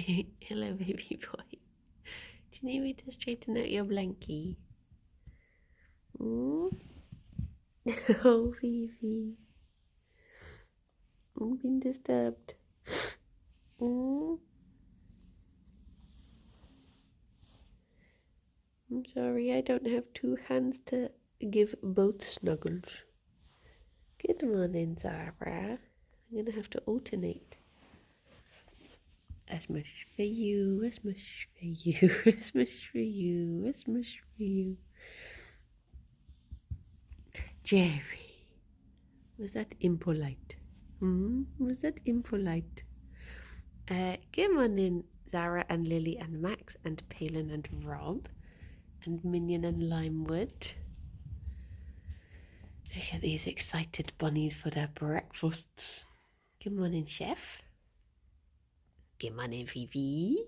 Hello, baby boy. Do you need me to straighten out your blankie? Oh, oh, Fifi. I'm being disturbed. Oh. I'm sorry, I don't have two hands to give both snuggles. Good morning, Zara. I'm gonna have to alternate. A smush for you, a smush for you, a smush for you, a smush for you. Gerry, was that impolite? Was that impolite? Good morning, Zara and Lily and Max and Palin and Rob and Minion and Limewood. Look at these excited bunnies for their breakfasts. Good morning, Chef. Good morning, Fifi.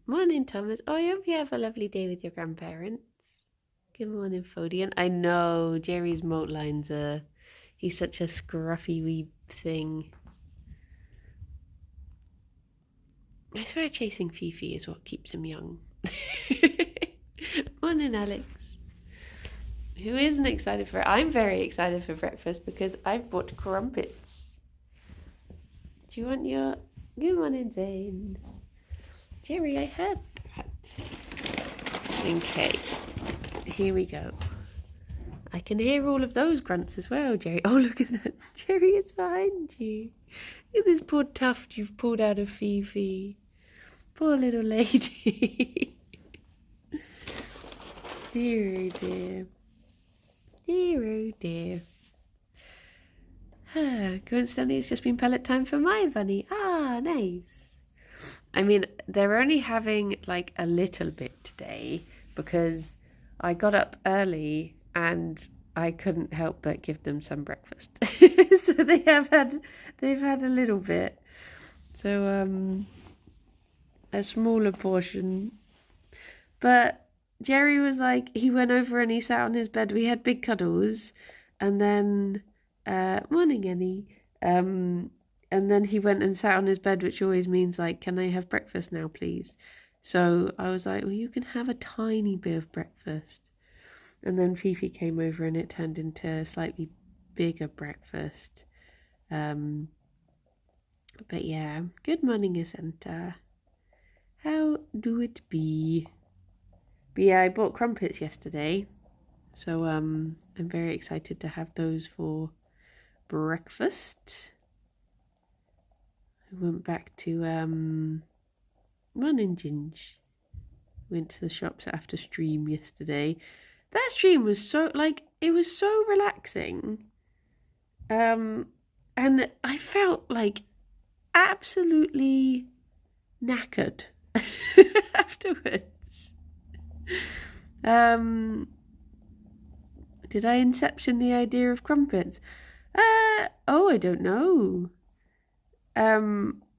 Morning, Thomas. Oh, I hope you have a lovely day with your grandparents. Good morning, Fodian. I know, Gerry's moat lines he's such a scruffy wee thing. I swear chasing Fifi is what keeps him young. Morning, Alex. Who isn't excited for it? I'm very excited for breakfast because I've bought crumpets. Do you want your... Good morning, Zane. Gerry, I heard that. Okay, here we go. I can hear all of those grunts as well, Gerry. Oh, look at that. Gerry, it's behind you. Look at this poor tuft you've pulled out of Fifi. Poor little lady. Dear, oh dear. Dear, oh dear. Coincidentally, it's just been pellet time for my bunny. Ah, nice. I mean, they're only having like a little bit today because I got up early and I couldn't help but give them some breakfast. So they've had a little bit. So a smaller portion. But Gerry was like, he went over and he sat on his bed. We had big cuddles, and then morning, Annie. And then he went and sat on his bed, which always means like, can I have breakfast now, please? So I was like, well, you can have a tiny bit of breakfast. And then Fifi came over and it turned into a slightly bigger breakfast. But yeah, good morning, Asanta. How do it be? But yeah, I bought crumpets yesterday. So I'm very excited to have those for breakfast. I went back to morning Ginge. Went to the shops after stream yesterday. That stream was so it was so relaxing. And I felt like absolutely knackered afterwards. Did I inception the idea of crumpets? I don't know.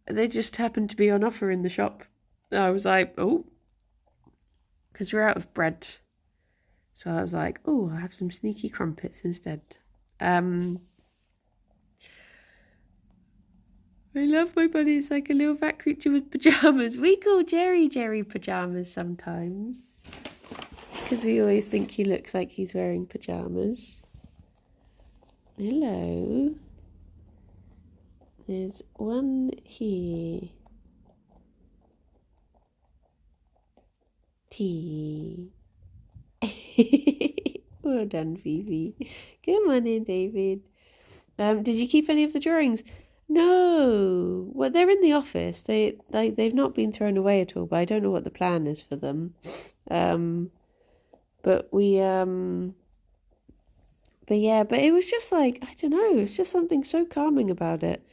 They just happened to be on offer in the shop. I was like, oh, because we're out of bread. So I was like, oh, I'll have some sneaky crumpets instead. I love my bunny. It's like a little fat creature with pajamas. We call Gerry pajamas sometimes, because we always think he looks like he's wearing pajamas. Hello. There's one here. Tea. Well done, Fifi. Good morning, David. Did you keep any of the drawings? No. Well, they're in the office. They've not been thrown away at all, but I don't know what the plan is for them. But it was just like, I don't know, it's just something so calming about it.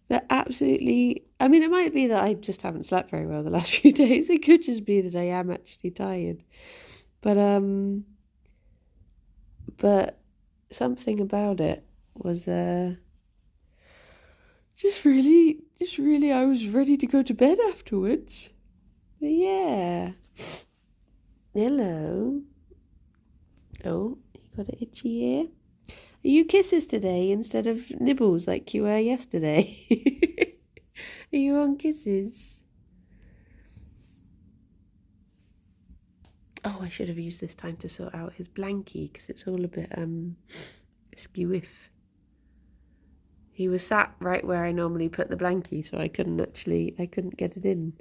That absolutely, I mean, it might be that I just haven't slept very well the last few days. It could just be that I am actually tired. But something about it was just really, I was ready to go to bed afterwards. But yeah. Hello. Oh, you got an itchy ear? Are you kisses today instead of nibbles like you were yesterday? Are Are you on kisses? Oh, I should have used this time to sort out his blankie because it's all a bit skew-iff. He was sat right where I normally put the blankie, so I couldn't get it in.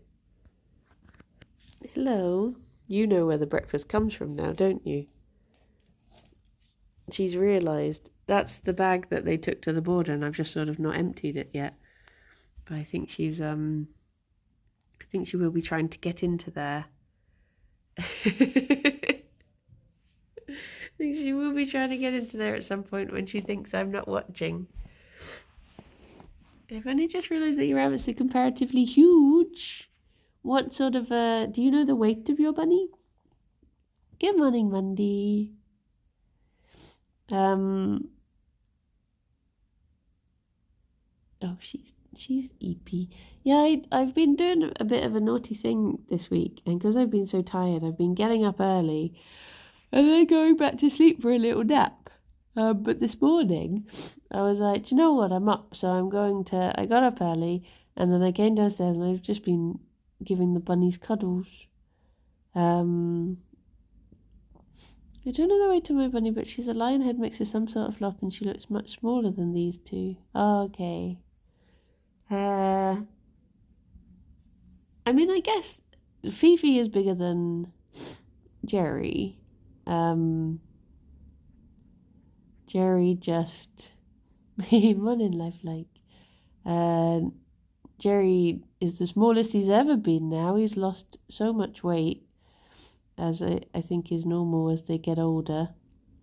Hello. You know where the breakfast comes from now, don't you? She's realised that's the bag that they took to the border, and I've just sort of not emptied it yet. But I think she's I think she will be trying to get into there. I think she will be trying to get into there at some point when she thinks I'm not watching. I've only just realised that your rabbits are comparatively huge. What sort of do you know the weight of your bunny? Good morning, Mandy. Oh, she's eepy. Yeah, I've been doing a bit of a naughty thing this week, and because I've been so tired, I've been getting up early and then going back to sleep for a little nap. But this morning, I was like, do you know what? I'm up, so I got up early, and then I came downstairs, and I've just been giving the bunnies cuddles. I don't know the weight of my bunny, but she's a lion head mixed with some sort of flop, and she looks much smaller than these two. Oh, okay. I mean, I guess Fifi is bigger than Gerry. Gerry just morning lifelike. Gerry is the smallest he's ever been now. He's lost so much weight, as I think is normal as they get older.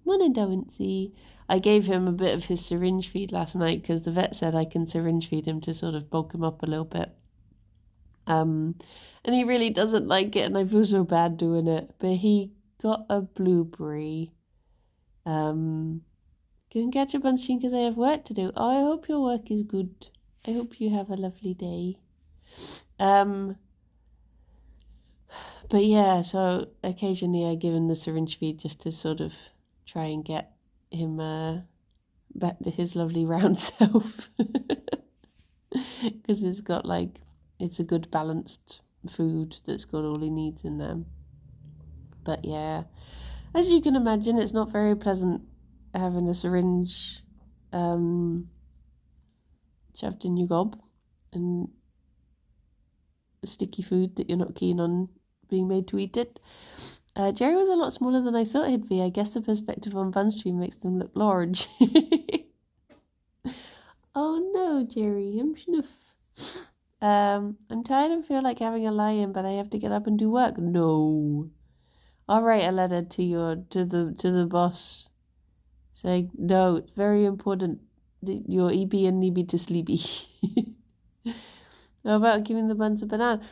Morning, Davinci. I gave him a bit of his syringe feed last night because the vet said I can syringe feed him to sort of bulk him up a little bit. And he really doesn't like it, and I feel so bad doing it. But he got a blueberry. Go and catch a bunching because I have work to do. Oh, I hope your work is good. I hope you have a lovely day. But yeah, so occasionally I give him the syringe feed just to sort of try and get him back to his lovely round self. Because it's a good balanced food that's got all he needs in them. But yeah, as you can imagine, it's not very pleasant having a syringe shoved in your gob and sticky food that you're not keen on being made to eat it. Gerry was a lot smaller than I thought he'd be. I guess the perspective on Bun Stream makes them look large. Oh no, Gerry, I'm snuff. I'm tired and feel like having a lie-in, but I have to get up and do work. No. I'll write a letter to the boss saying, no, it's very important that your EB and need to sleepy. How about giving the buns a banana?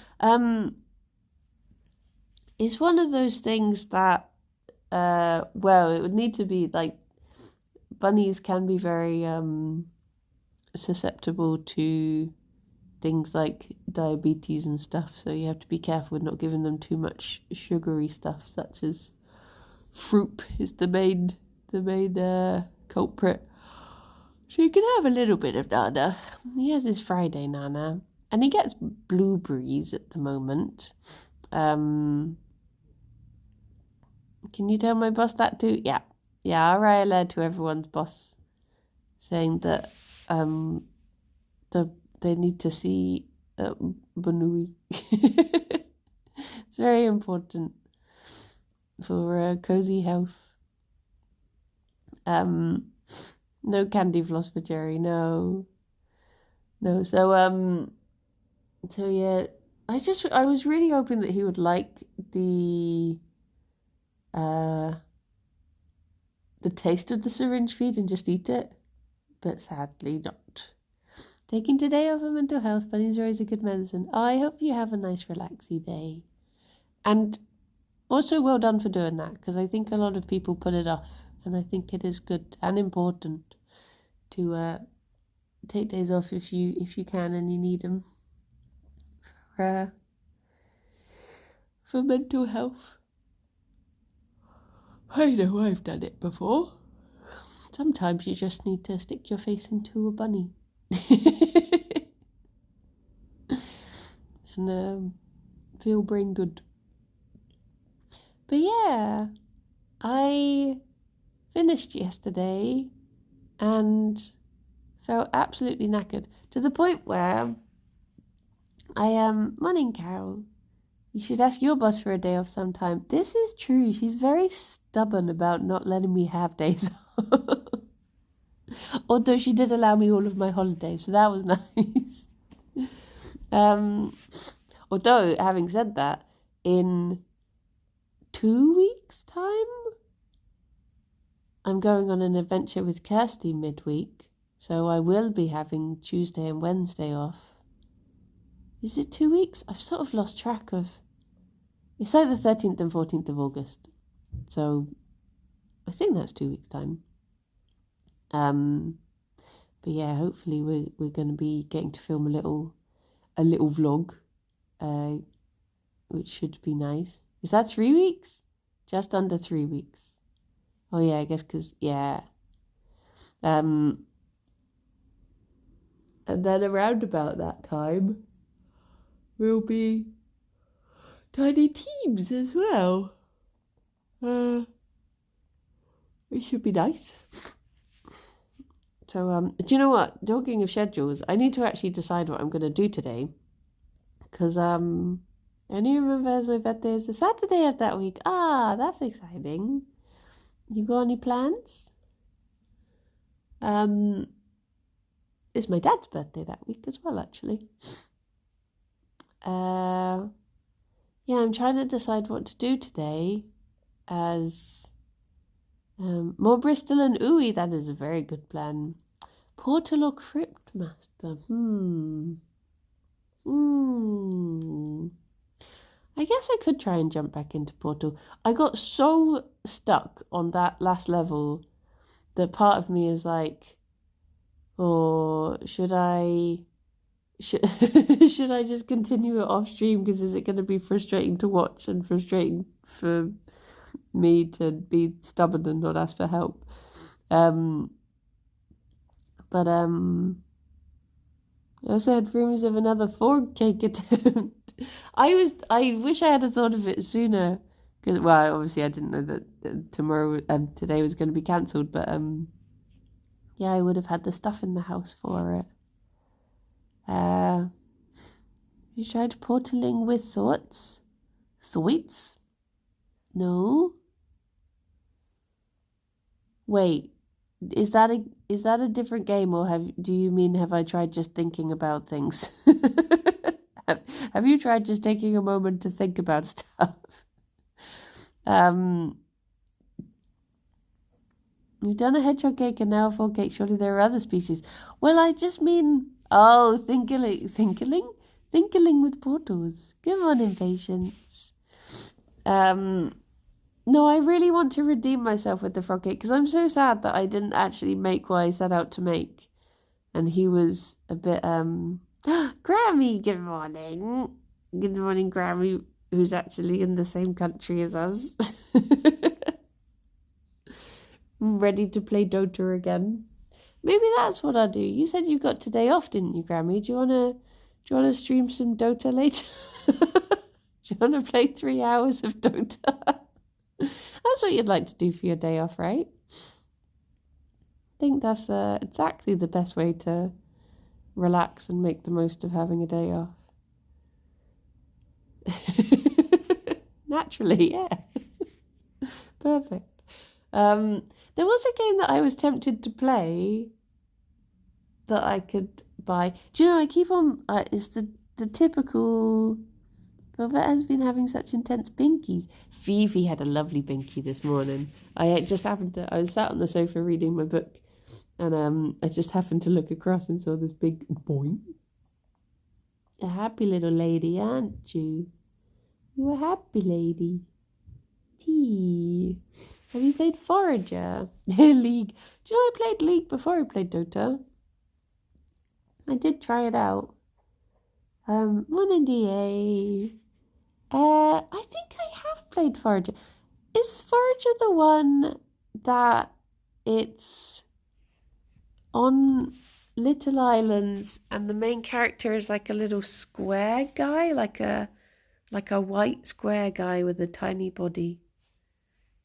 It's one of those things that, it would need to be like, bunnies can be very susceptible to things like diabetes and stuff, so you have to be careful with not giving them too much sugary stuff, such as fruit is the main culprit. So you can have a little bit of Nana. He has his Friday Nana, and he gets blueberries at the moment. Can you tell my boss that too? Yeah, I'll write a letter to everyone's boss saying that they need to see Banui. It's very important for a cozy house. No candy floss for Gerry. No. So yeah, I was really hoping that he would like the taste of the syringe feed and just eat it, but sadly not. Taking today off for mental health, bunnies are always a good medicine. Oh, I hope you have a nice relaxy day. And also well done for doing that, because I think a lot of people put it off, and I think it is good and important to take days off if you can and you need them for mental health. I know I've done it before. Sometimes you just need to stick your face into a bunny. and feel brain good. But yeah, I finished yesterday and felt absolutely knackered to the point where I am morning cow. You should ask your boss for a day off sometime. This is true. She's very stubborn about not letting me have days off. Although she did allow me all of my holidays, so that was nice. Although, having said that, in 2 weeks' time, I'm going on an adventure with Kirsty midweek, so I will be having Tuesday and Wednesday off. Is it 2 weeks? I've sort of lost track of... It's like the 13th and 14th of August, so I think that's 2 weeks' time. But yeah, hopefully we're going to be getting to film a little vlog, which should be nice. Is that 3 weeks? Just under 3 weeks. Oh yeah, I guess because, yeah. And then around about that time, we'll be tiny teams as well. It should be nice. So, do you know what? Talking of schedules, I need to actually decide what I'm going to do today. Because, I only remember as my birthday is the Saturday of that week. Ah, that's exciting. You got any plans? It's my dad's birthday that week as well, actually. Yeah, I'm trying to decide what to do today as more Bristol and Ooey. That is a very good plan. Portal or Crypt Master? I guess I could try and jump back into Portal. I got so stuck on that last level that part of me is like, oh, should I should I just continue it off stream, because is it going to be frustrating to watch and frustrating for me to be stubborn and not ask for help? But I also had rumours of another 4 cake attempt. I wish I had thought of it sooner, because, well, obviously I didn't know that today was going to be cancelled, but yeah, I would have had the stuff in the house for it. You tried portaling with thoughts? Thoughts? No. Wait, is that a different game, or do you mean have I tried just thinking about things? Have you tried just taking a moment to think about stuff? You've done a hedgehog cake and now a 4 cake. Surely there are other species. Well, I just mean, thinkling with portals. Come on, impatience. No, I really want to redeem myself with the frog cake, because I'm so sad that I didn't actually make what I set out to make. And he was a bit, Grammy, good morning. Good morning, Grammy, who's actually in the same country as us. Ready to play Dota again. Maybe that's what I'll do. You said you got today off, didn't you, Grammy? Do you wanna stream some Dota later? Do you wanna play 3 hours of Dota? That's what you'd like to do for your day off, right? I think that's exactly the best way to relax and make the most of having a day off. Naturally, yeah. Perfect. There was a game that I was tempted to play that I could buy. Do you know, I keep on... it's the typical... Robert has been having such intense binkies. Phoebe had a lovely binky this morning. I was sat on the sofa reading my book, and I just happened to look across and saw this big boy. A happy little lady, aren't you? You're a happy lady. Tea. Have you played Forager? League. Do you know I played League before I played Dota? I did try it out. Morning, DA. I think I have played Forager. Is Forager the one that it's on little islands, and the main character is like a little square guy, like a white square guy with a tiny body.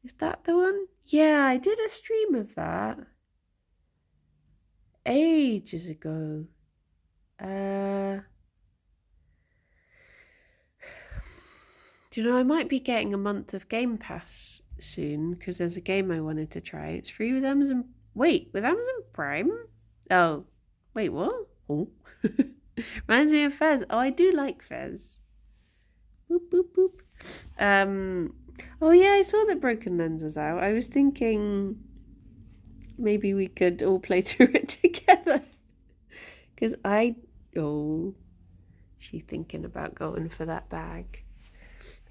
Is that the one? Yeah, I did a stream of that ages ago. Do you know, I might be getting a month of Game Pass soon because there's a game I wanted to try. It's free with Amazon. Wait, with Amazon Prime? Oh, wait, what? Oh. Reminds me of Fez. Oh, I do like Fez. Boop, boop, boop. Oh yeah, I saw that Broken Lens was out. I was thinking maybe we could all play through it together. Because she's thinking about going for that bag.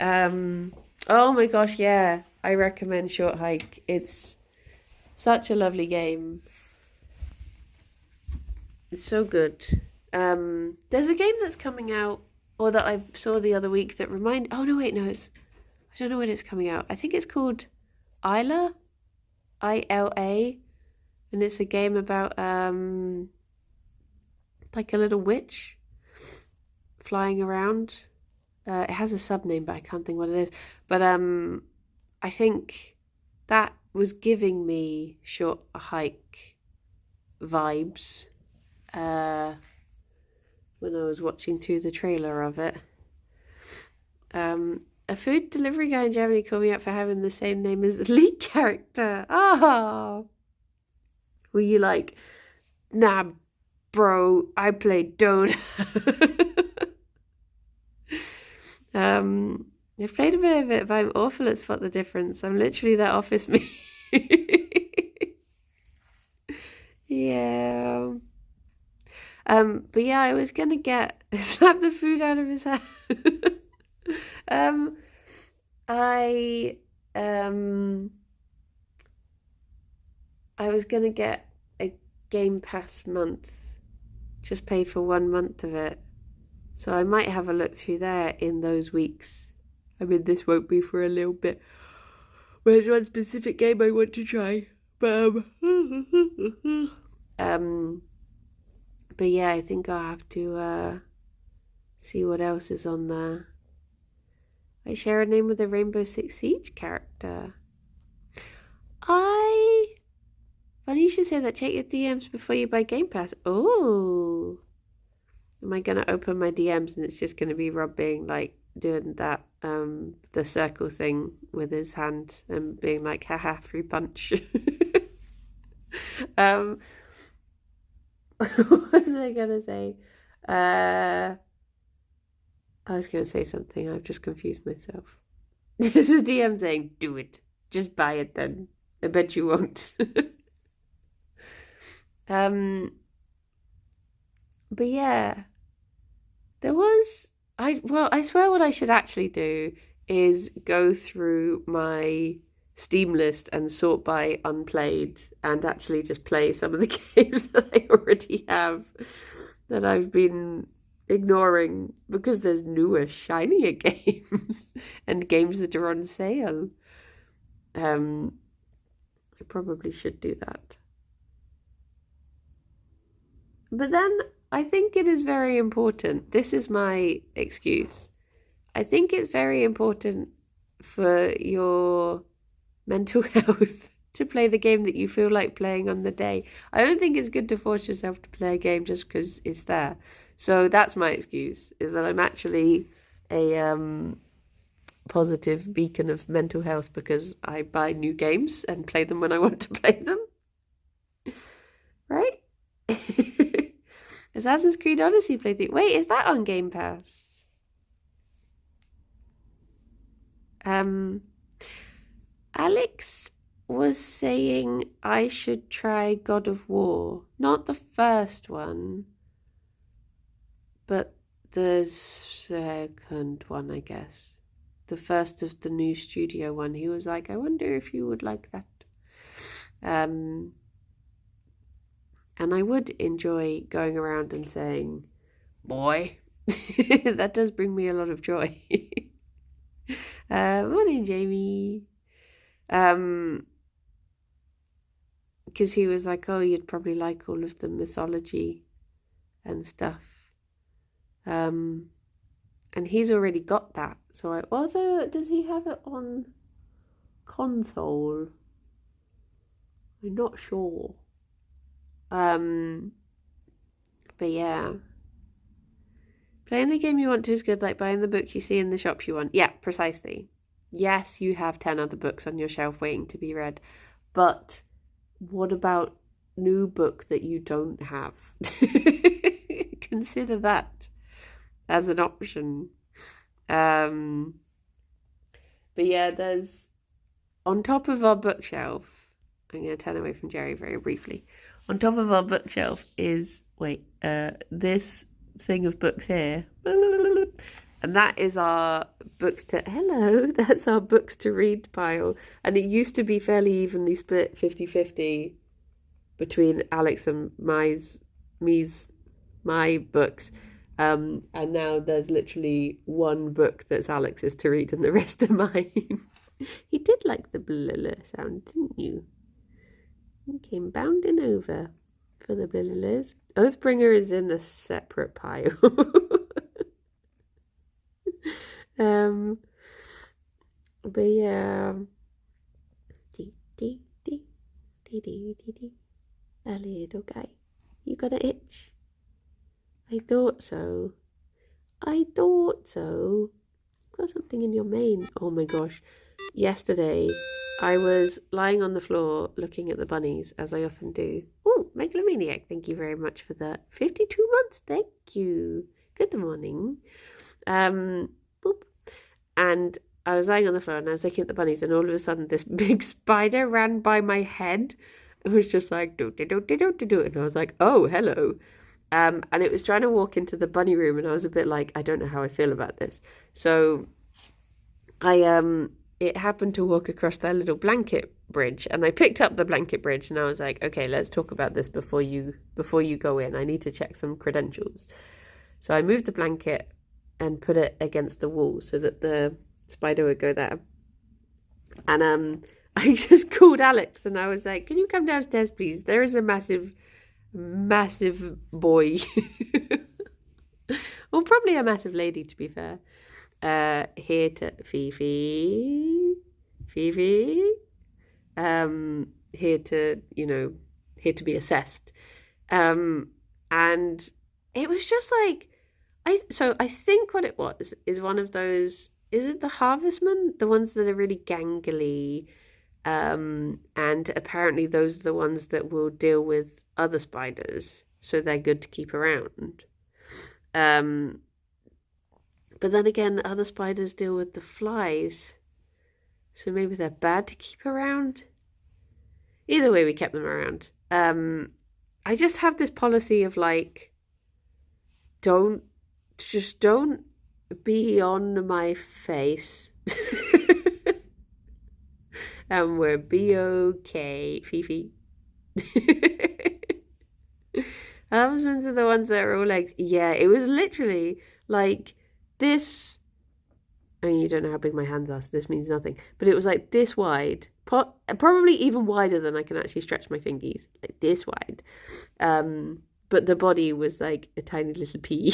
Oh my gosh, yeah. I recommend Short Hike. It's such a lovely game. It's so good. There's a game that's coming out, or that I saw the other week that I don't know when it's coming out. I think it's called Isla, ILA, and it's a game about like a little witch flying around. It has a sub-name, but I can't think what it is. But I think that was giving me Short Hike vibes when I was watching through the trailer of it. A food delivery guy in Germany called me up for having the same name as the lead character. Oh! Were you like, nah, bro, I played Dota. I've played a bit of it, but I'm awful at spot the difference. I'm literally that office me. Yeah. But yeah, I was gonna slap the food out of his hand. I was gonna get a Game Pass month, just pay for 1 month of it. So I might have a look through there in those weeks. I mean, this won't be for a little bit. There's one specific game I want to try. But yeah, I think I'll have to see what else is on there. I share a name with a Rainbow Six Siege character. Funny you should say that. Check your DMs before you buy Game Pass. Oh. Am I going to open my DMs and it's just going to be Rob being like doing that, the circle thing with his hand and being like, haha, free punch. What was I going to say? I was going to say something. I've just confused myself. There's a DM saying, do it. Just buy it then. I bet you won't. But yeah. I swear what I should actually do is go through my Steam list and sort by unplayed and actually just play some of the games that I already have that I've been ignoring because there's newer, shinier games and games that are on sale. I probably should do that. But then I think it is very important. This is my excuse. I think it's very important for your mental health to play the game that you feel like playing on the day. I don't think it's good to force yourself to play a game just because it's there. So that's my excuse, is that I'm actually a positive beacon of mental health because I buy new games and play them when I want to play them. Right? Assassin's Creed Odyssey playthrough. Wait, is that on Game Pass? Alex was saying I should try God of War. Not the first one, but the second one, I guess. The first of the new studio one. He was like, I wonder if you would like that. And I would enjoy going around and saying, boy. That does bring me a lot of joy. Morning, Jamie. because he was like, oh, you'd probably like all of the mythology and stuff. And he's already got that. So does he have it on console? I'm not sure. But yeah. Playing the game you want to is good, like buying the books you see in the shops you want. Yeah, precisely. Yes, you have 10 other books on your shelf waiting to be read. But what about new book that you don't have? Consider that as an option. But yeah, there's on top of our bookshelf, I'm going to turn away from Gerry very briefly. On top of our bookshelf is this thing of books here, and that is our that's our books to read pile. And it used to be fairly evenly split 50-50 between Alex and my books, and now there's literally one book that's Alex's to read and the rest are mine. He did like the blah sound, didn't you? He came bounding over for the blillers. Oathbringer is in a separate pile. But yeah. A little guy. You got an itch? I thought so. Got something in your mane. Oh my gosh. Yesterday, I was lying on the floor looking at the bunnies, as I often do. Oh, Megalomaniac, thank you very much for the 52 months. Thank you. Good morning. Boop. And I was lying on the floor and I was looking at the bunnies, and all of a sudden this big spider ran by my head. It was just like, do. And I was like, oh, hello. And it was trying to walk into the bunny room, and I was a bit like, I don't know how I feel about this. So it happened to walk across their little blanket bridge, and I picked up the blanket bridge, and I was like, okay, let's talk about this before you go in. I need to check some credentials. So I moved the blanket and put it against the wall so that the spider would go there. And I just called Alex, and I was like, can you come downstairs, please? There is a massive boy. Well, probably a massive lady, to be fair. Here to Fifi, here to be assessed, and it was just like, I think what it was is one of those, is it the harvestmen, the ones that are really gangly, and apparently those are the ones that will deal with other spiders, so they're good to keep around. But then again, the other spiders deal with the flies, so maybe they're bad to keep around. Either way, we kept them around. I just have this policy of like, don't be on my face. And we'll be okay, Fifi. Harvestmen are the ones that are all legs. Yeah, it was literally like this. I mean, you don't know how big my hands are, so this means nothing. But it was like this wide, probably even wider than I can actually stretch my fingies, like this wide. But the body was like a tiny little pea.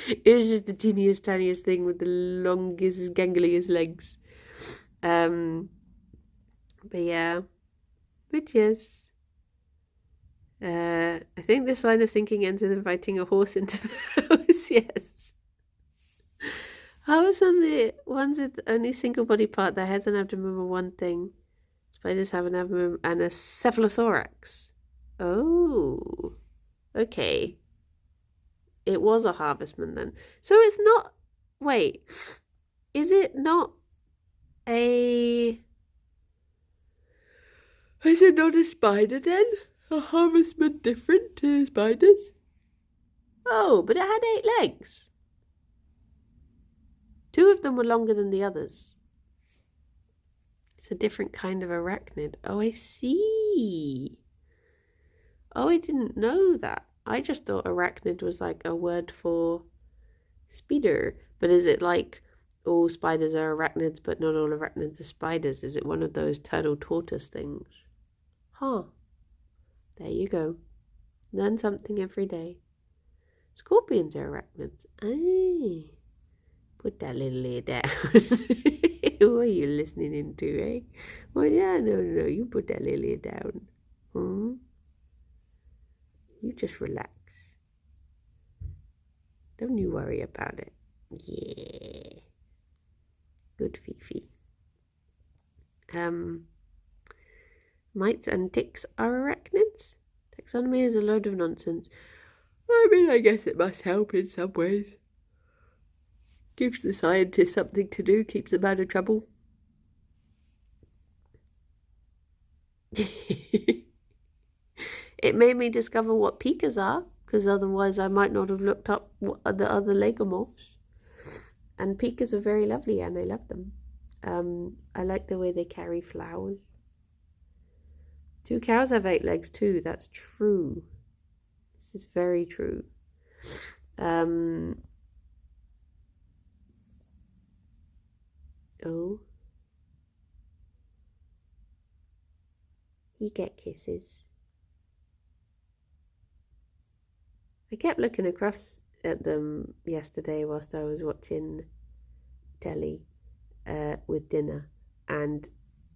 It was just the teeniest, tiniest thing with the longest, gangliest legs. But yeah, but yes. I think this line of thinking ends with inviting a horse into the house. Yes. I was on the ones with only single body part, their heads and abdomen were one thing. Spiders have an abdomen and a cephalothorax. Oh, okay. It was a harvestman then. So it's not, wait, is it not a spider then? A harvestman different to spiders? Oh, but it had 8 legs. 2 of them were longer than the others. It's a different kind of arachnid. Oh, I see. Oh, I didn't know that. I just thought arachnid was like a word for spider. But is it like all spiders are arachnids, but not all arachnids are spiders? Is it one of those turtle tortoise things? Huh. There you go. Learn something every day. Scorpions are arachnids. Aye. Put that little ear down. What are you listening into, eh? Well, yeah, no. You put that little ear down. You just relax. Don't you worry about it. Yeah. Good Fifi. Mites and ticks are arachnids? Taxonomy is a load of nonsense. I mean, I guess it must help in some ways. Gives the scientists something to do, keeps them out of trouble. It made me discover what pikas are, because otherwise I might not have looked up what the other legomorphs. And pikas are very lovely, and I love them. I like the way they carry flowers. 2 cows have 8 legs too. That's true. This is very true. Oh. You get kisses. I kept looking across at them yesterday whilst I was watching telly with dinner, and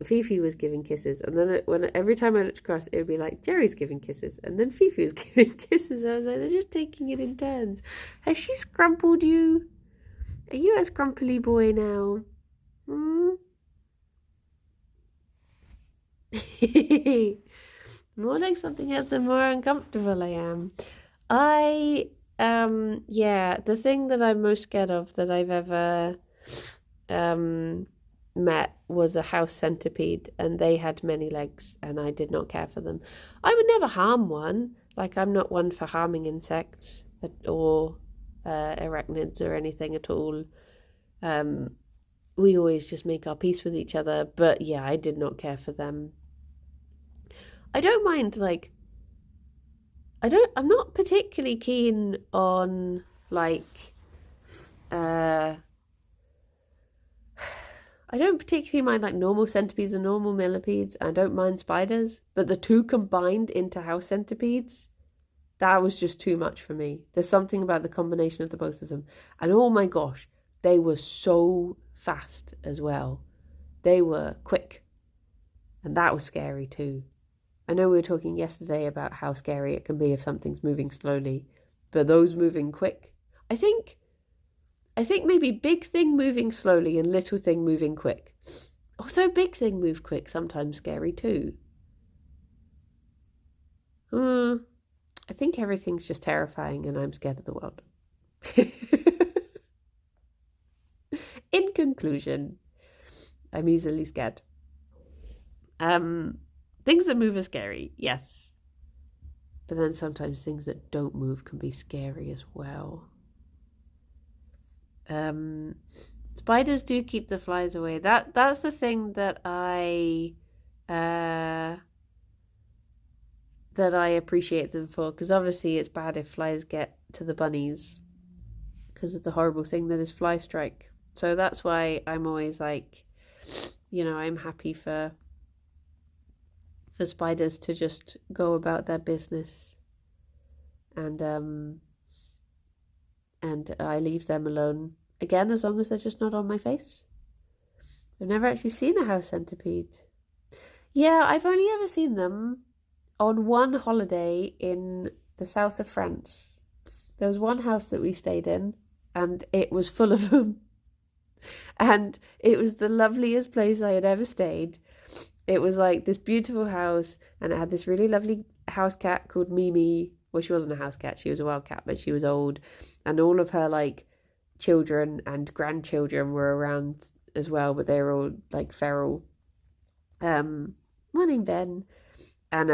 Fifi was giving kisses, and then every time I looked across, it would be like Gerry's giving kisses, and then Fifi was giving kisses. I was like, they're just taking it in turns. Has she scrumpled you? Are you a scrumply boy now? More like something else, the more uncomfortable I am. Yeah, the thing that I'm most scared of that I've ever met was a house centipede, and they had many legs, and I did not care for them. I would never harm one. Like, I'm not one for harming insects or arachnids or anything at all. We always just make our peace with each other, but yeah, I did not care for them. I don't mind, like, I'm not particularly keen on, like, I don't particularly mind, like, normal centipedes and normal millipedes. I don't mind spiders, but the two combined into house centipedes, that was just too much for me. There's something about the combination of the both of them. And oh my gosh, they were so fast as well. They were quick. And that was scary too. I know we were talking yesterday about how scary it can be if something's moving slowly, but those moving quick. I think maybe big thing moving slowly and little thing moving quick. Also, big thing move quick, sometimes scary too. I think everything's just terrifying and I'm scared of the world. In conclusion, I'm easily scared. Things that move are scary, yes. But then sometimes things that don't move can be scary as well. Spiders do keep the flies away. That's the thing that I appreciate them for, because obviously it's bad if flies get to the bunnies because of the horrible thing that is fly strike. So that's why I'm always like, I'm happy for spiders to just go about their business, and I leave them alone. Again, as long as they're just not on my face. I've never actually seen a house centipede. Yeah, I've only ever seen them on one holiday in the south of France. There was one house that we stayed in, and it was full of them. And it was the loveliest place I had ever stayed. It was like this beautiful house, and it had this really lovely house cat called Mimi. Well, she wasn't a house cat, she was a wild cat, but she was old. And all of her, like, children and grandchildren were around as well, but they were all, like, feral. Morning, Ben. And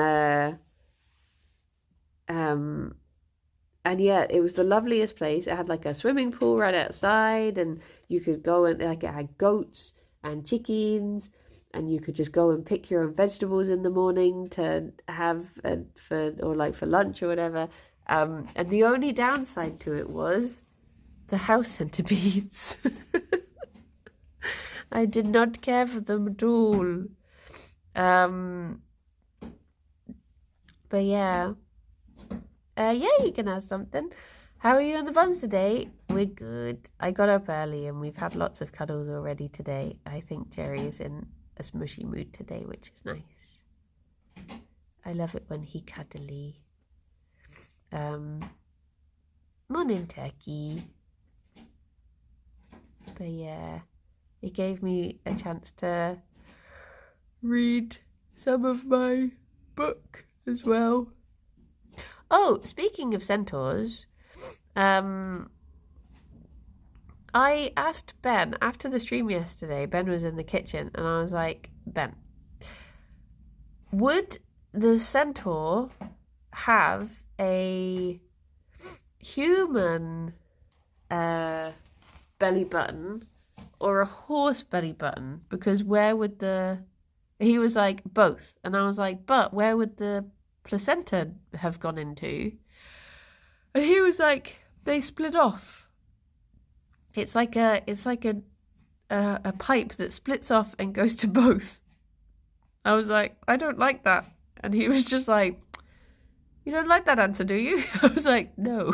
yeah, it was the loveliest place. It had like a swimming pool right outside, and you could go and, like, it had goats and chickens, and you could just go and pick your own vegetables in the morning to have for lunch or whatever. And the only downside to it was the house centipedes. I did not care for them at all. But yeah. Yeah, you can have something. How are you and the buns today? We're good. I got up early and we've had lots of cuddles already today. I think Gerry is in a smushy mood today, which is nice. I love it when he cuddly. Morning, Turkey. But yeah, it gave me a chance to read some of my book as well. Oh, speaking of centaurs, I asked Ben after the stream yesterday. Ben was in the kitchen and I was like, Ben, would the centaur have a human belly button or a horse belly button? Because where would he was like, both. And I was like, but where would the placenta have gone into? And he was like, they split off. It's like a pipe that splits off and goes to both. I was like, I don't like that. And he was just like, you don't like that answer, do you? I was like, no.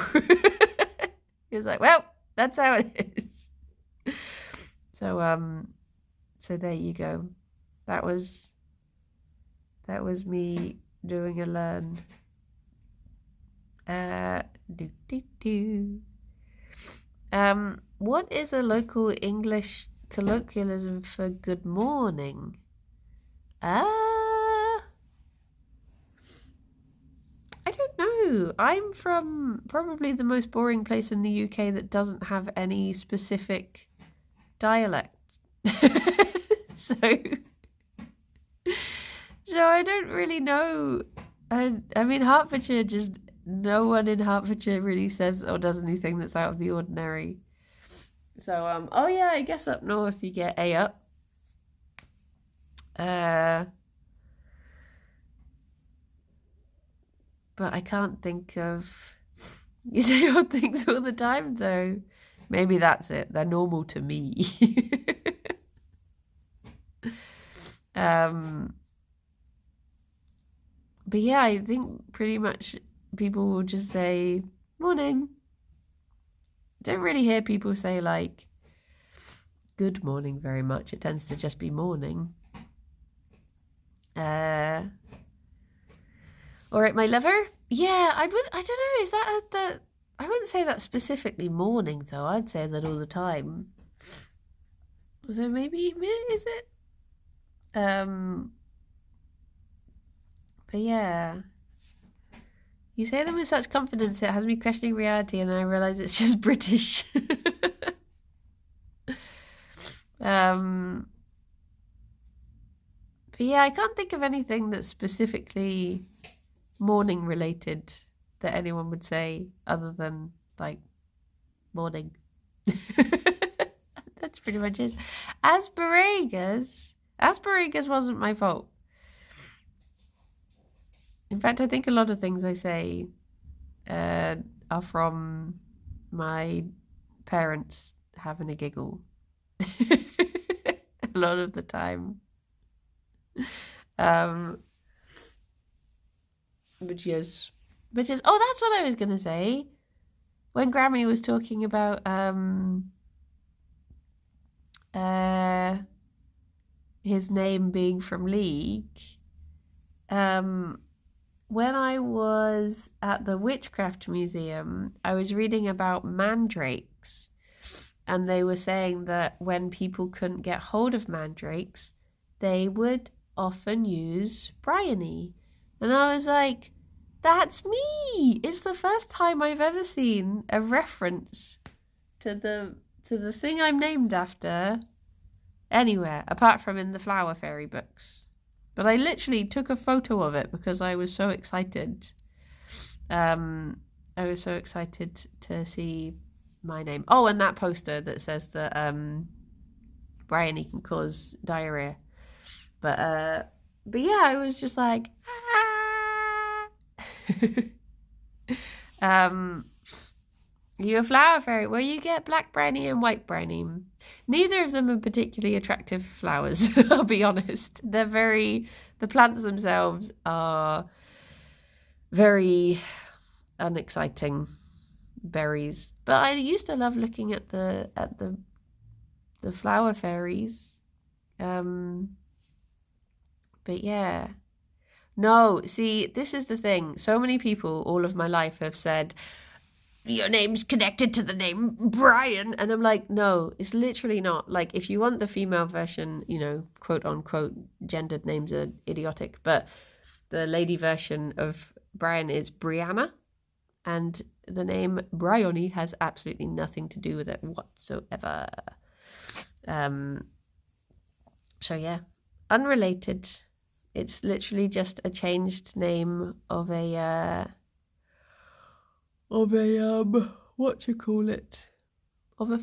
He was like, well, that's how it is. So there you go. That was me doing a learn. What is a local English colloquialism for good morning? I don't know. I'm from probably the most boring place in the UK that doesn't have any specific dialect. So I don't really know. I mean, Hertfordshire, just no one in Hertfordshire really says or does anything that's out of the ordinary. So, oh yeah, I guess up north you get A up. But I can't think of... You say odd things all the time, though. Maybe that's it. They're normal to me. But yeah, I think pretty much people will just say, morning. Don't really hear people say, like, good morning very much. It tends to just be morning. All right, my lover. Yeah, I don't know. Is that I wouldn't say that specifically morning, though. I'd say that all the time. So maybe is it? But yeah, you say them with such confidence, it has me questioning reality, and I realise it's just British. But yeah, I can't think of anything that's specifically morning related that anyone would say other than like morning. That's pretty much it. Asparagus wasn't my fault. In fact, I think a lot of things I say are from my parents having a giggle a lot of the time. Which is oh, that's what I was gonna say. When Grammy was talking about his name being from League, when I was at the Witchcraft Museum, I was reading about mandrakes, and they were saying that when people couldn't get hold of mandrakes, they would often use Bryony. And I was like, that's me! It's the first time I've ever seen a reference to the thing I'm named after anywhere, apart from in the Flower Fairy books. But I literally took a photo of it because I was so excited. I was so excited to see my name. Oh, and that poster that says that Bryony can cause diarrhea. But yeah, I was just like, ah! You're a flower fairy. Well, you get black brownie and white brownie. Neither of them are particularly attractive flowers, I'll be honest. The plants themselves are very unexciting berries. But I used to love looking at the flower fairies. But yeah. No, see, this is the thing. So many people all of my life have said, your name's connected to the name Brian. And I'm like, no, it's literally not. Like, if you want the female version, quote unquote, gendered names are idiotic. But the lady version of Brian is Brianna. And the name Bryony has absolutely nothing to do with it whatsoever. So yeah, unrelated. It's literally just a changed name of a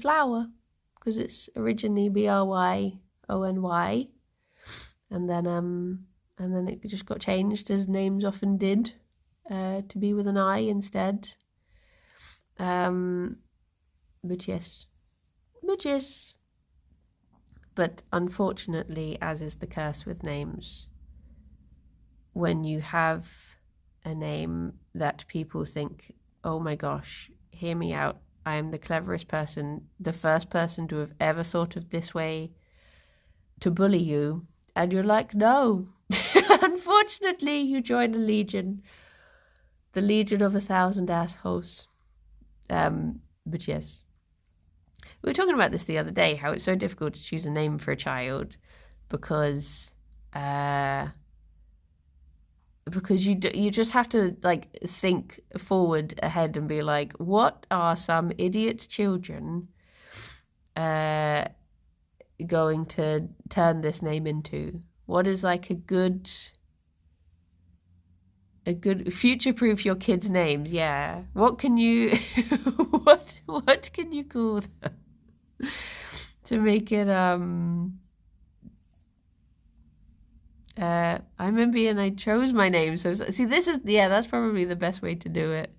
flower, because it's originally Bryony, and then it just got changed, as names often did, to be with an I instead. But yes. But unfortunately, as is the curse with names, when you have a name that people think, oh my gosh, hear me out, I am the cleverest person, the first person to have ever thought of this way to bully you, and you're like, no. Unfortunately, you join a legion, the legion of 1,000 assholes. But yes, we were talking about this the other day, how it's so difficult to choose a name for a child because you just have to like think forward ahead and be like, what are some idiot children going to turn this name into? What is like a good future-proof your kids' names? Yeah. What can you what can you call them to make it I remember and I chose my name. So see, that's probably the best way to do it.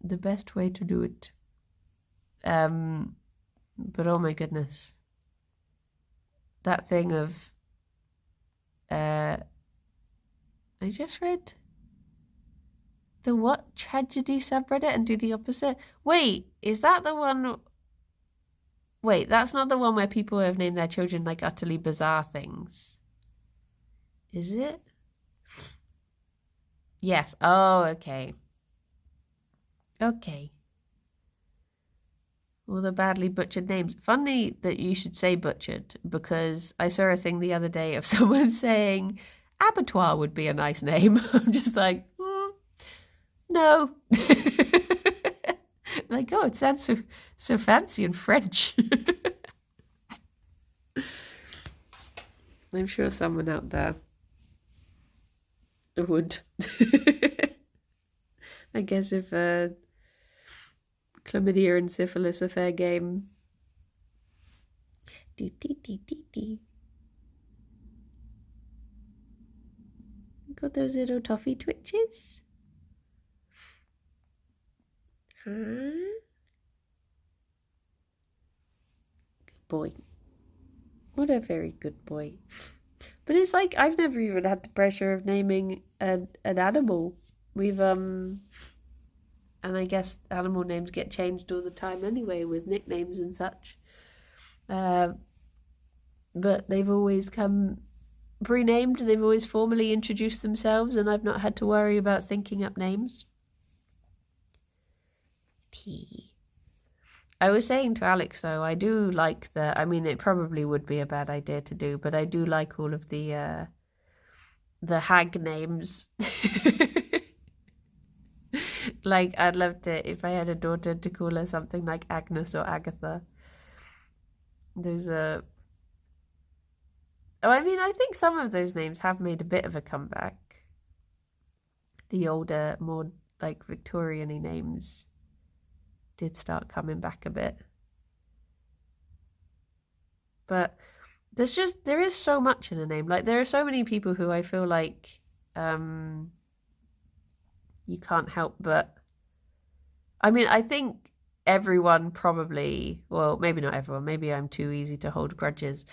The best way to do it. But oh my goodness. That thing of I just read the what tragedy subreddit and do the opposite. Wait, is that the one? Wait, that's not the one where people have named their children like utterly bizarre things. Is it? Yes. Oh, okay. Okay. All the badly butchered names. Funny that you should say butchered, because I saw a thing the other day of someone saying abattoir would be a nice name. I'm just like, no. Like, oh, it sounds so fancy and French. I'm sure someone out there would. I guess if chlamydia and syphilis are fair game. Got those little toffee twitches? Huh? Good boy. What a very good boy. But it's like, I've never even had the pressure of naming an animal. We've, and I guess animal names get changed all the time anyway with nicknames and such. But they've always come pre-named, they've always formally introduced themselves, and I've not had to worry about thinking up names. I was saying to Alex, though, I do like it probably would be a bad idea to do, but I do like all of the hag names. Like, I'd love to, if I had a daughter, to call her something like Agnes or Agatha. Those are... Oh, I mean, I think some of those names have made a bit of a comeback. The older, more, like, Victorian-y names did start coming back a bit. But there is so much in a name. Like, there are so many people who I feel like you can't help but I mean, I think everyone probably, well, maybe not everyone, maybe I'm too easy to hold grudges,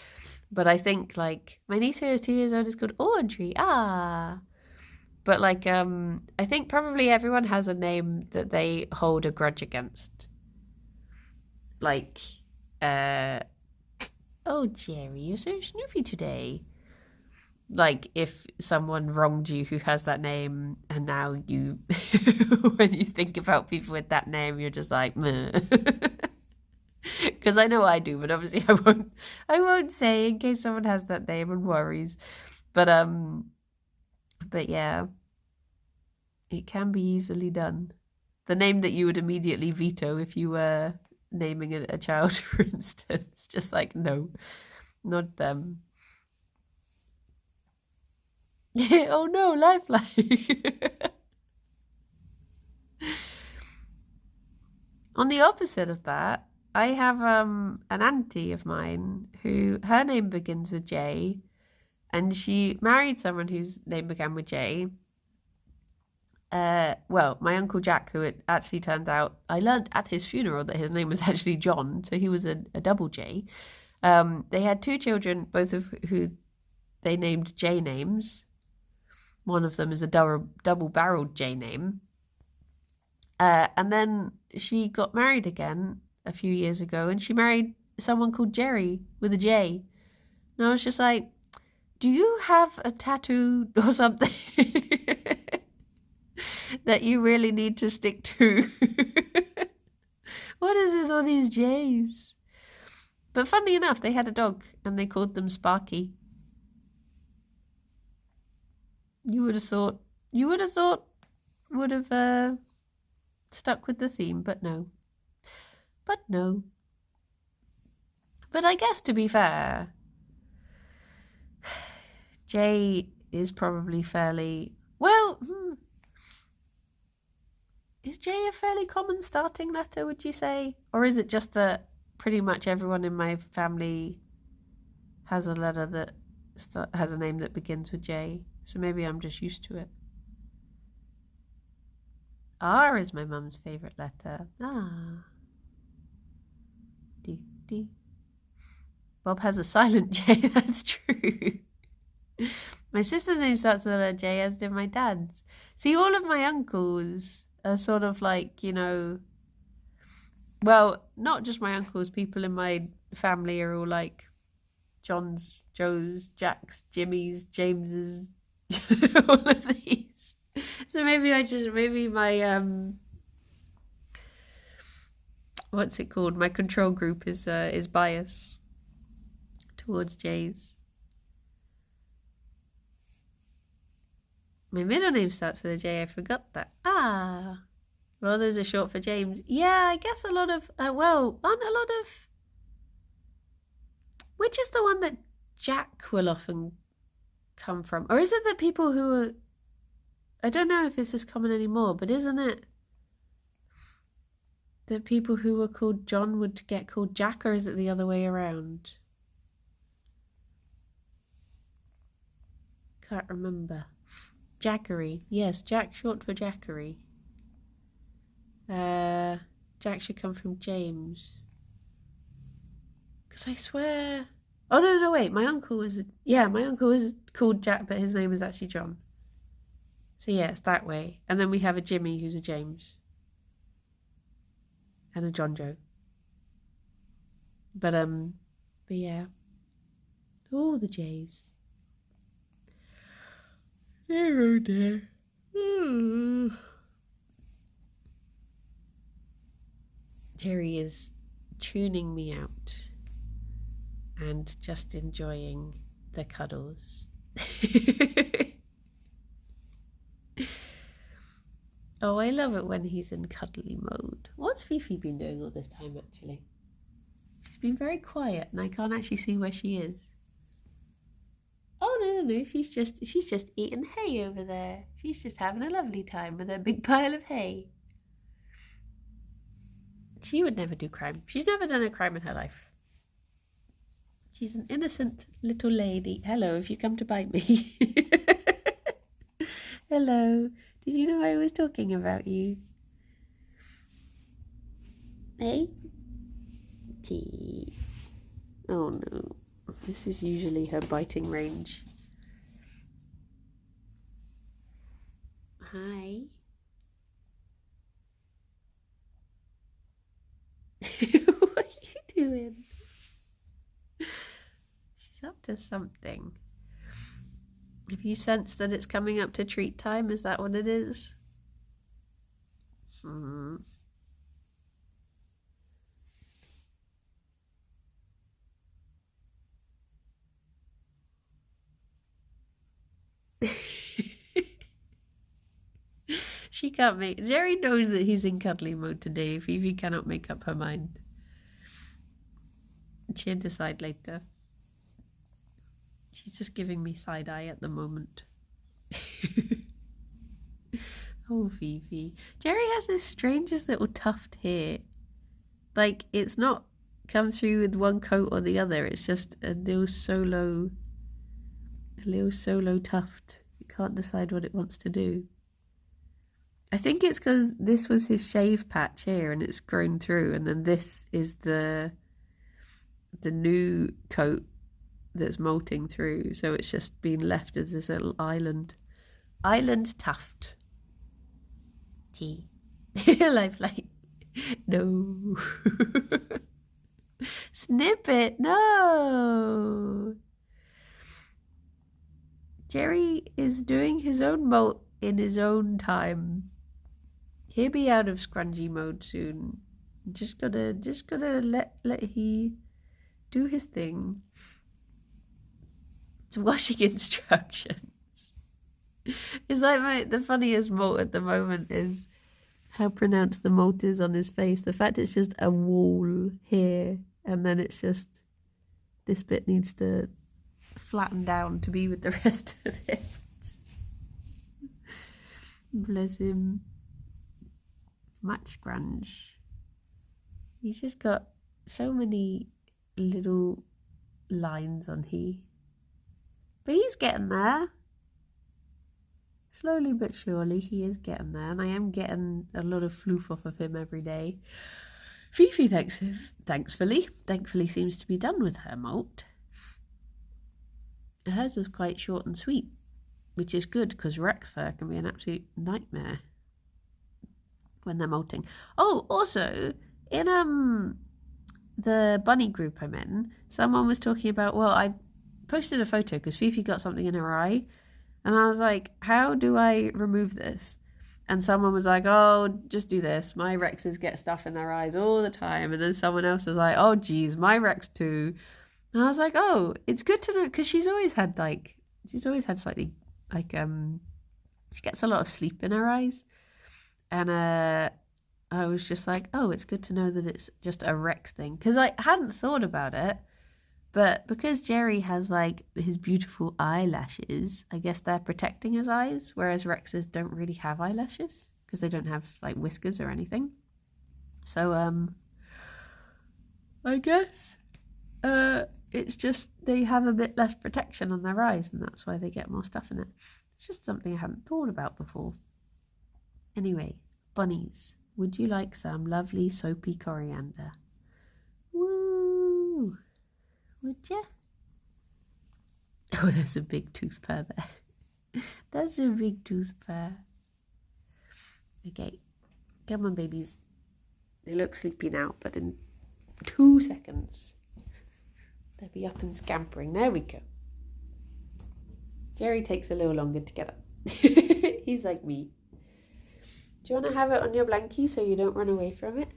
but I think like my niece who is 2 years old is called Audrey. Ah. But like I think probably everyone has a name that they hold a grudge against. Like uh oh Jerry, you're so snoofy today. Like if someone wronged you who has that name and now you when you think about people with that name you're just like meh. Because I know I do, but obviously I won't say in case someone has that name and worries. But yeah, it can be easily done. The name that you would immediately veto if you were naming a child, for instance, just like no, not them. Oh no, lifeline. On the opposite of that, I have an auntie of mine who her name begins with J, and she married someone whose name began with J. Well, my uncle Jack, who it actually turned out, I learned at his funeral that his name was actually John, so he was a double J. They had 2 children, both of who they named J names. One of them is a double-barreled J name. And then she got married again a few years ago, and she married someone called Gerry with a J. And I was just like, do you have a tattoo or something that you really need to stick to? What is with all these J's? But funnily enough, they had a dog, and they called them Sparky. You would have thought would have stuck with the theme, but no. But no. But I guess to be fair, J is probably fairly well. Is J a fairly common starting letter, would you say? Or is it just that pretty much everyone in my family has a letter that has a name that begins with J? So maybe I'm just used to it. R is my mum's favourite letter. Ah. D, D. Bob has a silent J, that's true. My sister's name starts with a letter J, as did my dad's. See, all of my uncles are sort of like, well, not just my uncles, people in my family are all like Johns, Joes, Jacks, Jimmys, Jameses, all of these. So maybe my what's it called? My control group is bias towards J's. My middle name starts with a J. I forgot that. Ah, well, those are short for James. Yeah, I guess a lot of aren't a lot of. Which is the one that Jack will often come from, or is it that people who are? I don't know if this is common anymore, but isn't it that people who were called John would get called Jack, or is it the other way around? Can't remember. Jackery. Yes, Jack short for Jackery. Jack should come from James. Because I swear... Oh, no, wait. My uncle was called Jack, but his name is actually John. So yeah, it's that way. And then we have a Jimmy who's a James. And a John Joe. But yeah. All the J's. Oh dear. Terry is tuning me out and just enjoying the cuddles. Oh, I love it when he's in cuddly mode. What's Fifi been doing all this time, actually? She's been very quiet, and I can't actually see where she is. Oh, no, she's just eating hay over there. She's just having a lovely time with her big pile of hay. She would never do crime. She's never done a crime in her life. She's an innocent little lady. Hello, if you come to bite me. Hello. Did you know I was talking about you? Hey? Tea. Oh no. This is usually her biting range. Hi. What are you doing? She's up to something. Have you sensed that it's coming up to treat time? Is that what it is? She can't make... Gerry knows that he's in cuddly mode today. Fifi cannot make up her mind. She'll decide later. She's just giving me side eye at the moment. Oh, Fifi. Gerry has this strangest little tuft here. Like, it's not come through with one coat or the other. It's just a little solo tuft. You can't decide what it wants to do. I think it's because this was his shave patch here and it's grown through, and then this is the new coat that's molting through, so it's just been left as this little island tuft. Tea. Life like, no. Snip it, no. Gerry is doing his own molt in his own time. He'll be out of scrungy mode soon. Just gotta let he do his thing. It's washing instructions. It's like the funniest molt at the moment is how pronounced the molt is on his face. The fact it's just a wall here, and then it's just this bit needs to flatten down to be with the rest of it. Bless him. Much scrunch. He's just got so many little lines on he. But he's getting there. Slowly but surely he is getting there, and I am getting a lot of floof off of him every day. Fifi, thankfully seems to be done with her molt. Hers was quite short and sweet, which is good because Rex fur can be an absolute nightmare when they're molting. Oh, also, in the bunny group I'm in, someone was talking about, well, I posted a photo because Fifi got something in her eye, and I was like, how do I remove this? And someone was like, oh, just do this. My Rexes get stuff in their eyes all the time. And then someone else was like, oh, geez, my Rex too. And I was like, oh, it's good to know, because she's always had slightly, she gets a lot of sleep in her eyes. And I was just like, oh, it's good to know that it's just a Rex thing. Because I hadn't thought about it. But because Gerry has, his beautiful eyelashes, I guess they're protecting his eyes, whereas Rexes don't really have eyelashes because they don't have, whiskers or anything. So, I guess it's just they have a bit less protection on their eyes, and that's why they get more stuff in it. It's just something I hadn't thought about before. Anyway, bunnies, would you like some lovely soapy coriander? Woo! Would ya? Oh, there's a big tooth purr there. That's a big tooth purr. Okay, come on, babies. They look sleepy now, but in 2 seconds, they'll be up and scampering. There we go. Gerry takes a little longer to get up. He's like me. Do you want to have it on your blankie so you don't run away from it?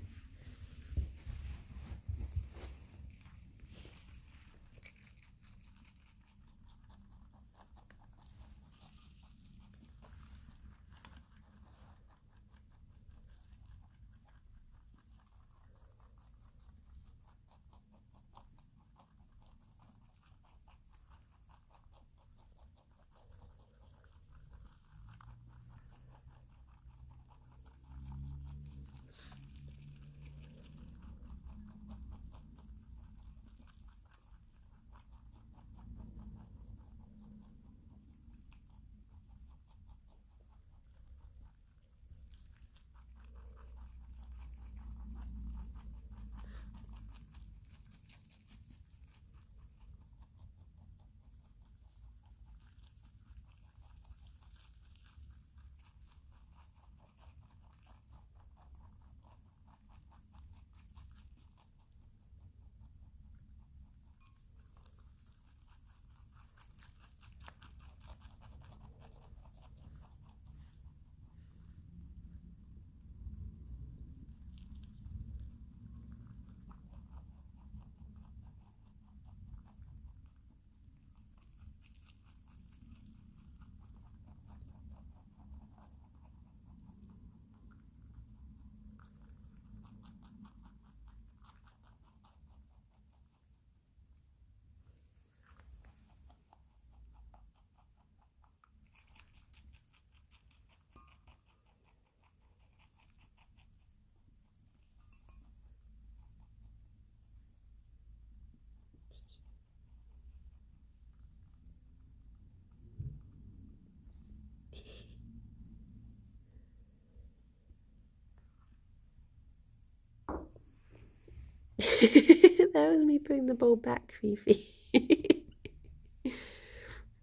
That was me putting the bowl back, Fifi.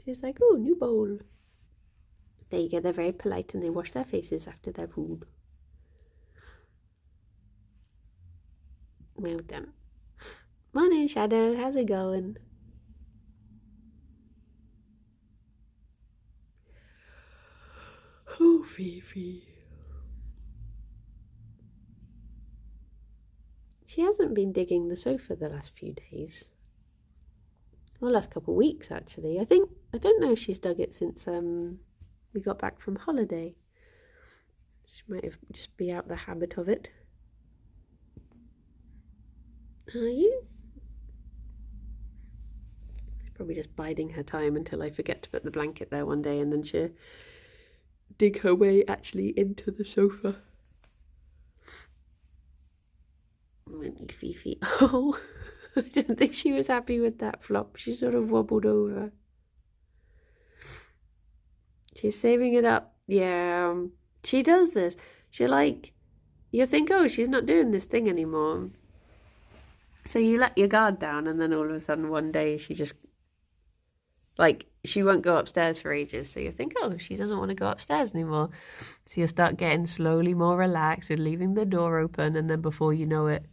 She's like, oh, new bowl. There you go, they're very polite and they wash their faces after their food. Well done. Morning, Shadow. How's it going? Oh, Fifi. She hasn't been digging the sofa the last few days. Well, last couple of weeks, actually. I don't know if she's dug it since we got back from holiday. She might have just be out the habit of it. Are you? She's probably just biding her time until I forget to put the blanket there one day, and then she'll dig her way actually into the sofa. Fifi. Oh, I don't think she was happy with that flop. She sort of wobbled over. She's saving it up. Yeah, she does this. You think, oh, she's not doing this thing anymore. So you let your guard down, and then all of a sudden one day she just, she won't go upstairs for ages. So you think, oh, she doesn't want to go upstairs anymore. So you'll start getting slowly more relaxed and leaving the door open, and then before you know it,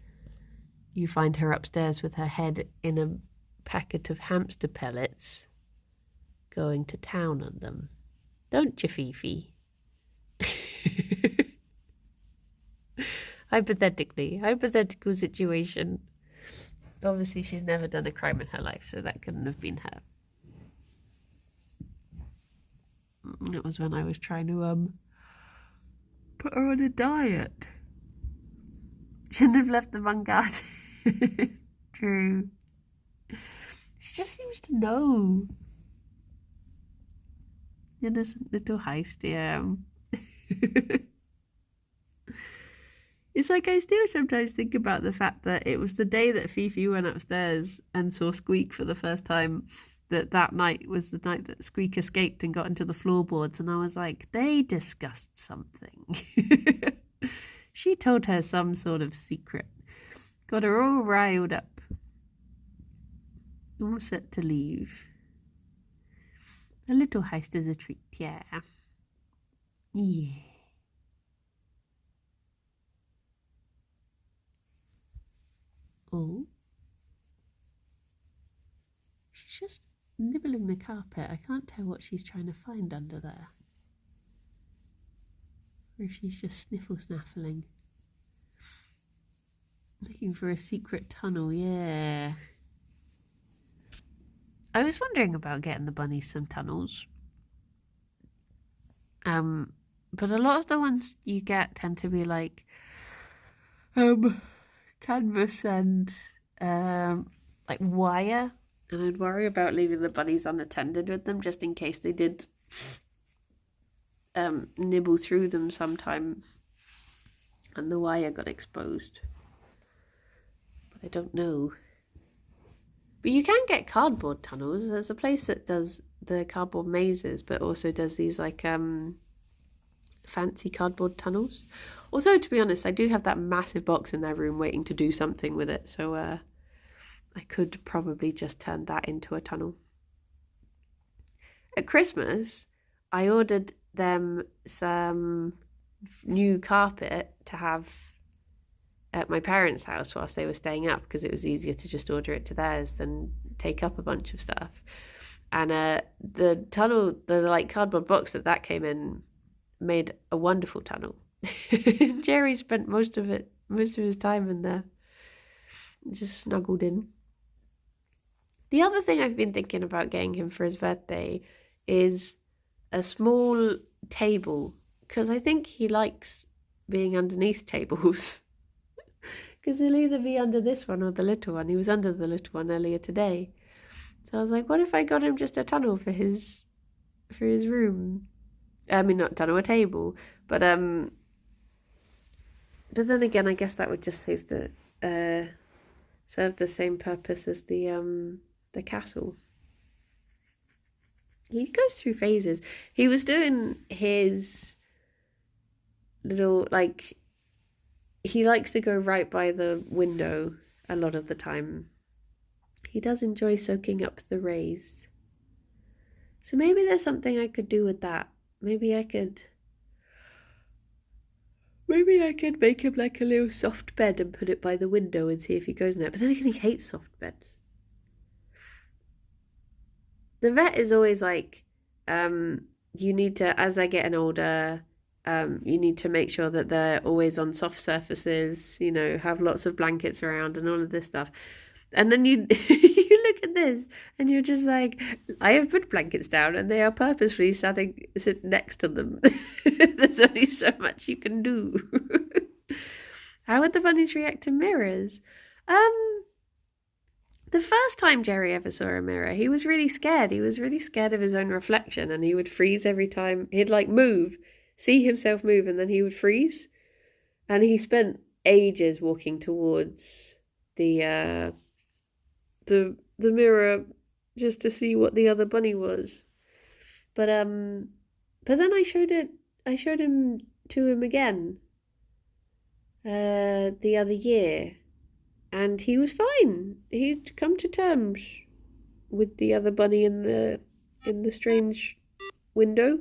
you find her upstairs with her head in a packet of hamster pellets, going to town on them. Don't you, Fifi? Hypothetical situation. Obviously, she's never done a crime in her life, so that couldn't have been her. It was when I was trying to put her on a diet. Shouldn't have left them unguarded. True. She just seems to know. Innocent little heist, yeah. It's like I still sometimes think about the fact that it was the day that Fifi went upstairs and saw Squeak for the first time, that night was the night that Squeak escaped and got into the floorboards, and I was like, they discussed something. She told her some sort of secret. Got her all riled up. All set to leave. A little heist is a treat, yeah. Yeah. Oh. She's just nibbling the carpet. I can't tell what she's trying to find under there. Or if she's just sniffle-snaffling. Looking for a secret tunnel, yeah. I was wondering about getting the bunnies some tunnels. But a lot of the ones you get tend to be like canvas and like wire, and I'd worry about leaving the bunnies unattended with them just in case they did nibble through them sometime and the wire got exposed. But I don't know. But you can get cardboard tunnels. There's a place that does the cardboard mazes, but also does these like fancy cardboard tunnels. Although, to be honest, I do have that massive box in their room waiting to do something with it, so I could probably just turn that into a tunnel. At Christmas, I ordered them some new carpet to have at my parents' house whilst they were staying up, because it was easier to just order it to theirs than take up a bunch of stuff. And the tunnel, the like cardboard box that came in, made a wonderful tunnel. Gerry spent most of his time in there, just snuggled in. The other thing I've been thinking about getting him for his birthday is a small table, because I think he likes being underneath tables. Because he'll either be under this one or the little one. He was under the little one earlier today. So I was like, what if I got him just a tunnel for his room? I mean, not a tunnel, a table. But then again, I guess that would just serve the same purpose as the castle. He goes through phases. He was doing his little, like, he likes to go right by the window a lot of the time. He does enjoy soaking up the rays. So maybe there's something I could do with that. Maybe I could make him like a little soft bed and put it by the window and see if he goes in there. But then again, he hates soft beds. The vet is always like, you need to, as they're getting older, you need to make sure that they're always on soft surfaces, you know, have lots of blankets around and all of this stuff. And then you you look at this and you're just like, I have put blankets down and they are purposefully sit next to them. There's only so much you can do. How would the bunnies react to mirrors? The first time Gerry ever saw a mirror, he was really scared. He was really scared of his own reflection, and he would freeze every time. He'd like move, see himself move, and then he would freeze. And he spent ages walking towards the mirror just to see what the other bunny was. But then I showed him to him again the other year. And he was fine. He'd come to terms with the other bunny in the strange window.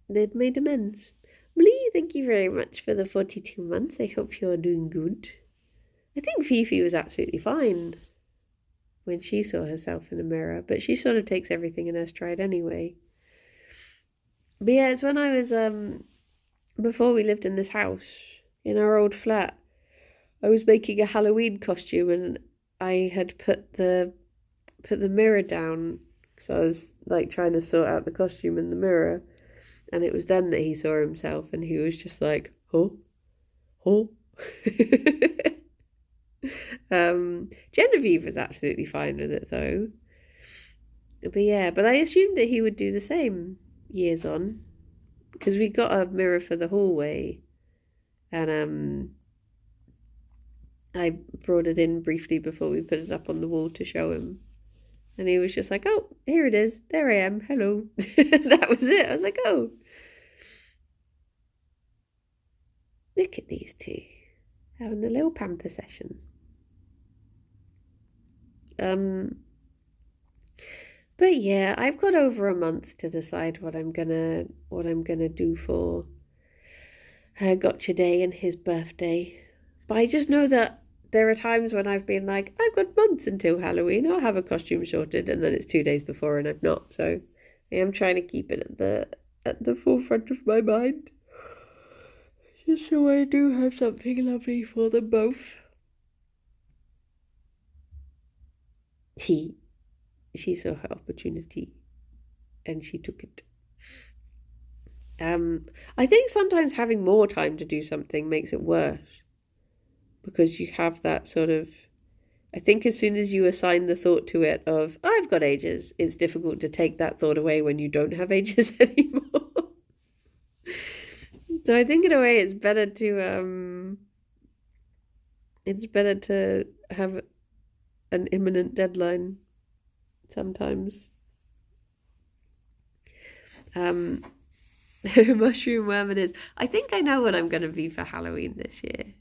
They'd made amends. Blee, thank you very much for the 42 months. I hope you're doing good. I think Fifi was absolutely fine when she saw herself in a mirror, but she sort of takes everything in her stride anyway. But yeah, it's when I was before we lived in this house in our old flat. I was making a Halloween costume and I had put the mirror down because I was like trying to sort out the costume in the mirror, and it was then that he saw himself and he was just like, oh. Genevieve was absolutely fine with it though. But I assumed that he would do the same years on because we got a mirror for the hallway, and I brought it in briefly before we put it up on the wall to show him. And he was just like, oh, here it is. There I am. Hello. That was it. I was like, oh. Look at these two. Having a little pamper session. But yeah, I've got over a month to decide what I'm gonna do for her gotcha day and his birthday. But I just know that there are times when I've been like, I've got months until Halloween, I'll have a costume sorted, and then it's 2 days before and I've not. So I am trying to keep it at the forefront of my mind. Just so I do have something lovely for them both. She saw her opportunity and she took it. I think sometimes having more time to do something makes it worse. Because you have that sort of, I think as soon as you assign the thought to it of, I've got ages, it's difficult to take that thought away when you don't have ages anymore. So I think in a way it's better to have an imminent deadline sometimes. Mushroom worm it is. I think I know what I'm going to be for Halloween this year.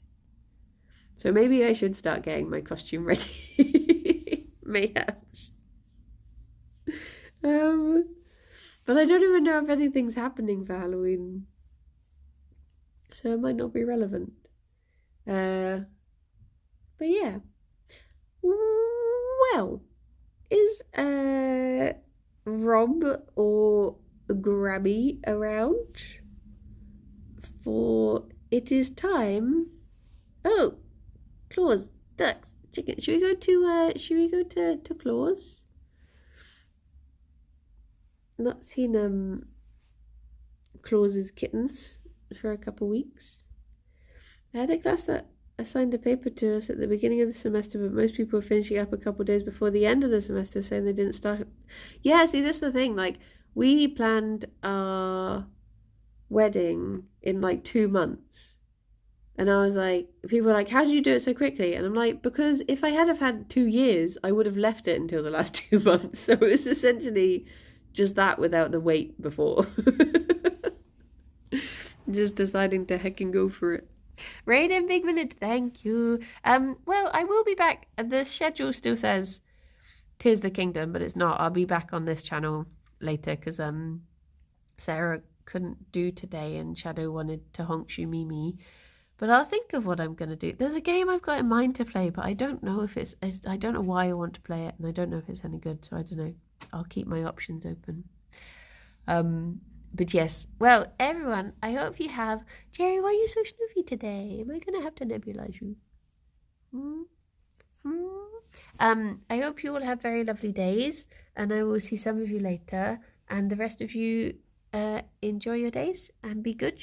So maybe I should start getting my costume ready. Mayhaps. But I don't even know if anything's happening for Halloween. So it might not be relevant. But yeah. Well, is Rob or Grabby around? For it is time. Oh, claws, ducks, chickens. Should we go to claws? Not seen Claus's kittens for a couple of weeks. I had a class that assigned a paper to us at the beginning of the semester, but most people are finishing up a couple of days before the end of the semester, saying they didn't start. Yeah, see, that's the thing. Like, we planned our wedding in like 2 months. And I was like, people were like, how did you do it so quickly? And I'm like, because if I had 2 years, I would have left it until the last 2 months. So it was essentially just that without the wait before. Just deciding to heck and go for it. Raiden Big Minute, thank you. Well, I will be back. The schedule still says Tears the Kingdom, but it's not. I'll be back on this channel later because Sarah couldn't do today and Shadow wanted to Honkshu Mimi. But I'll think of what I'm going to do. There's a game I've got in mind to play, but I don't know if I don't know why I want to play it, and I don't know if it's any good, so I don't know. I'll keep my options open. But yes, well, everyone, I hope you have... Gerry, why are you so snoofy today? Am I going to have to nebulize you? I hope you all have very lovely days, and I will see some of you later, and the rest of you enjoy your days and be good,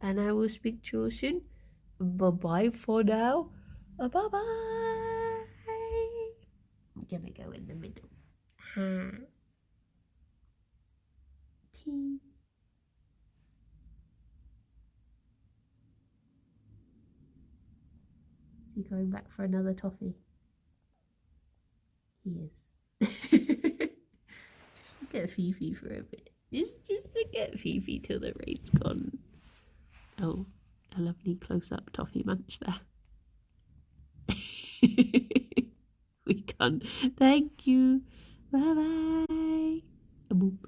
and I will speak to you all soon. Bye-bye for now. Bye-bye. I'm gonna go in the middle. Tea. You going back for another toffee? He is. Get Fifi for a bit. Just to get Fifi till the rain's gone. Oh, a lovely close-up toffee munch there. We can't. Thank you. Bye-bye. Boop.